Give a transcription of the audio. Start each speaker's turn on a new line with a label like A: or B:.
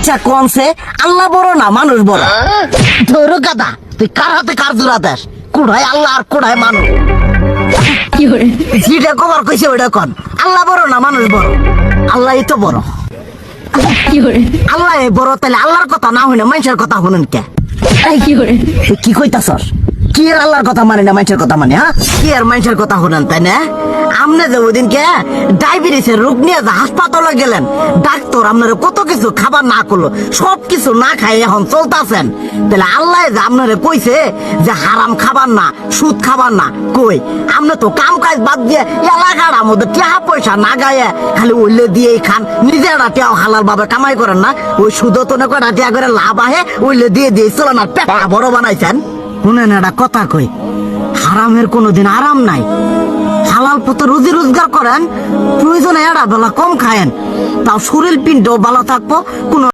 A: আচ্ছা কোনছে আল্লাহ বড় না মানুষ বড়? ধরো গাদা, তুই কার হাতে কার জোড়া দেশ? কুড়াই আল্লাহ আর কুড়াই মানুষ। যেটা কবার কইছে ওইটা কন। আল্লাহ বড় না মানুষ বড়? আল্লাহই তো বড়। আল্লাহ বড়, তাহলে আল্লাহর কথা না হইনা মানুষের কথা শুনেন কে? তুই কি কইতাছস? কি আর আল্লাহর কথা মানে না মানুষের কথা মানে? হ্যাঁ, কি আর মানুষের কথা শুনেন তাই না? আমনে যে ওইদিনকে ডায়াবেটিসের রোগ নিয়ে যে হাসপাতালে গেলেন, ডাক্তার আপনার কত কিছু খাবার না করলো, সব কিছু না খাই এখন চলতেছেন। তাহলে আল্লাহ যে আপনারে কইছে যে হারাম খাবার না, সুদ খাবার না, কই আপনি তো কাম কাজ বাদ দিয়ে এলাকার মধ্যে টাকা পয়সা না গায়ে খালি ওইলে দিয়েই খান, নিজেরা টিয়াও হালাল ভাবে কামাই করেন না, ওই সুদ তো না কটা টিয়া করে লাভ আহে ওইলে দিয়ে দিয়ে চলেন আর পেটা বড় বানাইছেন। শুনেন একটা কথা কই, হারামের কোনোদিন আরাম নাই। হালাল পথে রুজি রোজগার করেন, প্রয়োজনে এড়া বেলা কম খায়েন, তাও শরীর পিণ্ড ভালো থাকবো, কোনো